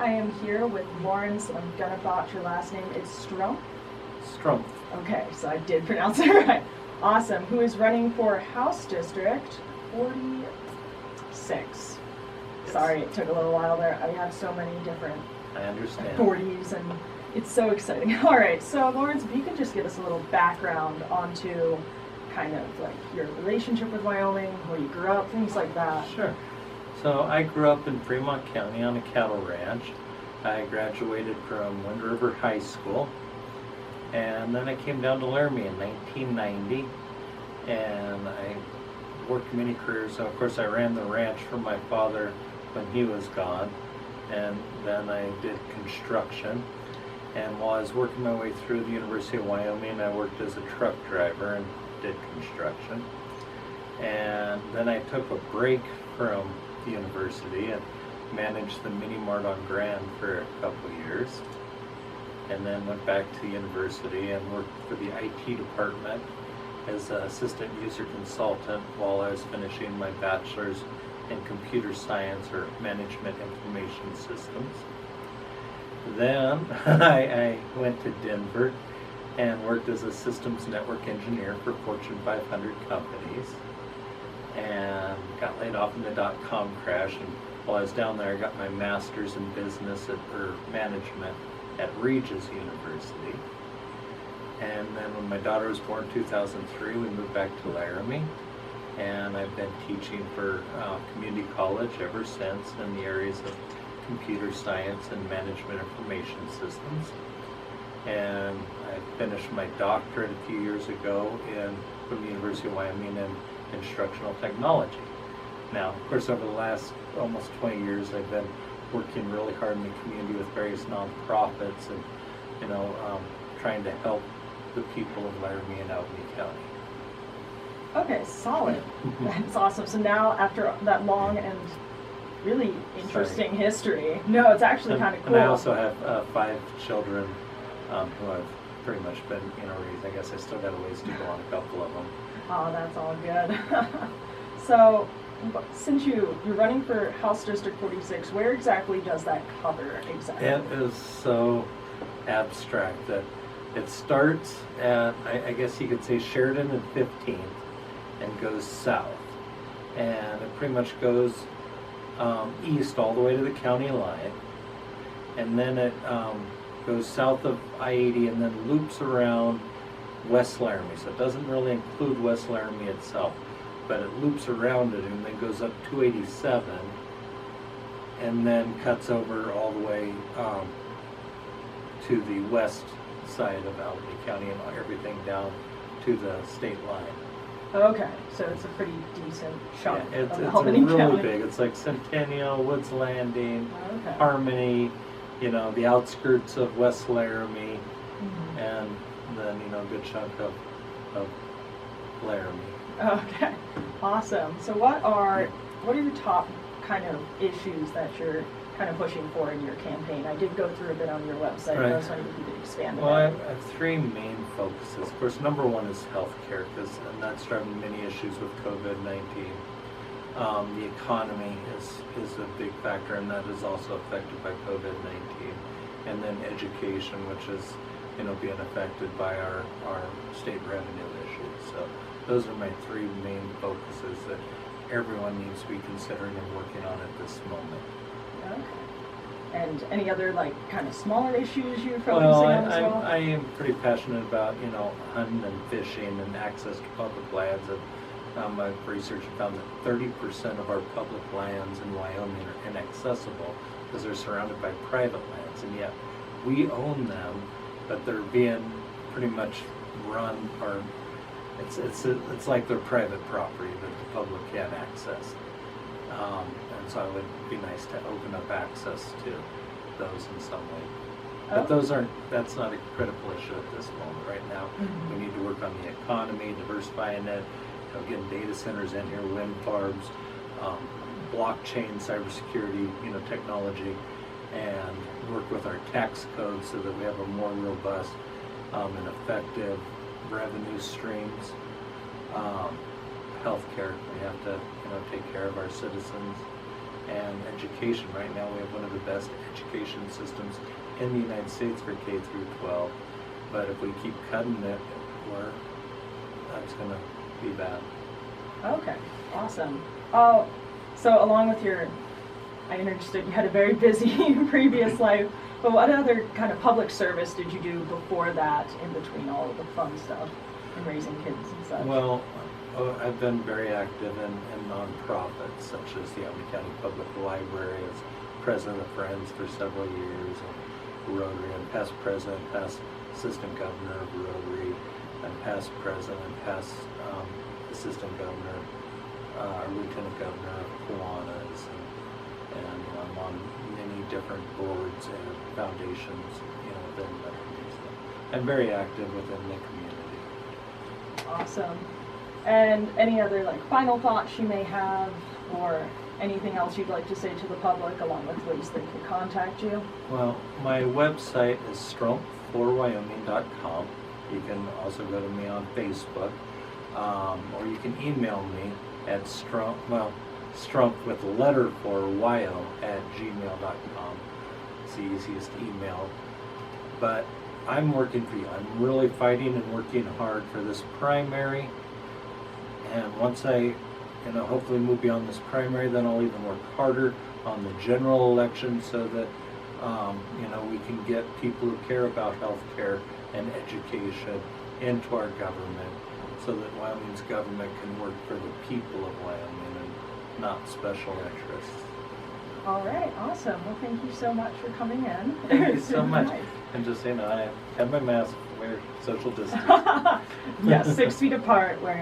I am here with Lawrence, I'm gonna botch your last name, it's Struempf? Struempf. Okay, so I did pronounce it right. Awesome, who is running for House District 46. Yes. Sorry, it took a little while there. I have so many different I understand. 40s and it's so exciting. All right, so Lawrence, if you could just give us a little background onto kind of like your relationship with Wyoming, where you grew up, things like that. Sure. So I grew up in Fremont County on a cattle ranch. I graduated from Wind River High School, and then I came down to Laramie in 1990, and I worked many careers. So of course I ran the ranch for my father when he was gone, and then I did construction. And while I was working my way through the University of Wyoming, I worked as a truck driver and did construction. And then I took a break from the university and managed the mini mart on Grand for a couple years, and then went back to the university and worked for the IT department as an assistant user consultant while I was finishing my bachelor's in computer science or management information systems. Then I went to Denver and worked as a systems network engineer for Fortune 500 companies, and got laid off in the dot-com crash. And while I was down there, I got my master's in business or management at Regis University. And then when my daughter was born in 2003, we moved back to Laramie, and I've been teaching for community college ever since in the areas of computer science and management information systems. And I finished my doctorate a few years ago from the University of Wyoming in instructional technology. Now, of course, over the last almost 20 years, I've been working really hard in the community with various nonprofits and, trying to help the people of Laramie and Albany County. Okay, solid. That's awesome. So now, after that long and really interesting history, no, it's actually kind of cool. And I also have 5 children who I've pretty much been, raised. I guess I still got a ways to go on a couple of them. Oh, that's all good. So, since you're running for House District 46, where exactly does that cover exactly? It is so abstract that it starts at, I guess you could say, Sheridan and 15th and goes south. And it pretty much goes east all the way to the county line. And then it goes south of I-80 and then loops around West Laramie. So it doesn't really include West Laramie itself, but it loops around it and then goes up 287 and then cuts over all the way to the west side of Albany County and everything down to the state line. Okay, so it's a pretty decent chunk It's Albany really County. big. It's like Centennial, Woods Landing, Okay. Harmony, the outskirts of West Laramie, Mm-hmm. and then, a good chunk of Laramie. Okay, awesome. So what are your top kind of issues that you're kind of pushing for in your campaign? I did go through a bit on your website, but I was wondering if you could expand on Well, I that. have 3 main focuses. Of course, number 1 is healthcare, and that's driving many issues with COVID-19. The economy is a big factor, and that is also affected by COVID-19. And then education, which is being affected by our state revenue issues. So those are my 3 main focuses that everyone needs to be considering and working on at this moment. Okay. And any other kind of smaller issues you're focusing on as well? I am pretty passionate about hunting and fishing and access to public lands. And my research found that 30% of our public lands in Wyoming are inaccessible because they're surrounded by private lands, and yet we own them, but they're being pretty much run, or it's like they're private property that the public can't access. And so it would be nice to open up access to those in some way. But that's not a critical issue at this moment right now. Mm-hmm. We need to work on the economy, diversifying it, getting data centers in here, wind farms, blockchain, cybersecurity, technology, and work with our tax code so that we have a more robust and effective revenue streams. Healthcare, we have to take care of our citizens, and education. Right now we have one of the best education systems in the United States for K through 12. But if we keep cutting it, that's going to be bad. Okay, awesome. Oh, so along with I understood you had a very busy previous life, but what other kind of public service did you do before that, in between all of the fun stuff and raising kids and such? Well, I've been very active in nonprofits such as the Wyoming County Public Library, as president of Friends for several years, and Rotary, and past president, past assistant governor of Rotary, and past president, past assistant governor, lieutenant governor of Kiwanis, and I'm on many different boards and foundations, within the community. I'm very active within the community. Awesome. And any other final thoughts you may have, or anything else you'd like to say to the public, along with ways they can contact you? Well, my website is struempf4wyoming.com. You can also go to me on Facebook, or you can email me at struempf with the letter 4yo @gmail.com. It's the easiest email. But I'm working for you. I'm really fighting and working hard for this primary. And once I, hopefully move beyond this primary, then I'll even work harder on the general election so that, we can get people who care about health care and education into our government so that Wyoming's government can work for the people of Wyoming and not special interests. All right, awesome. Well, thank you so much for coming in. Thank you so much. And just, I have my mask, wear social distance. Yes, 6 feet apart, wearing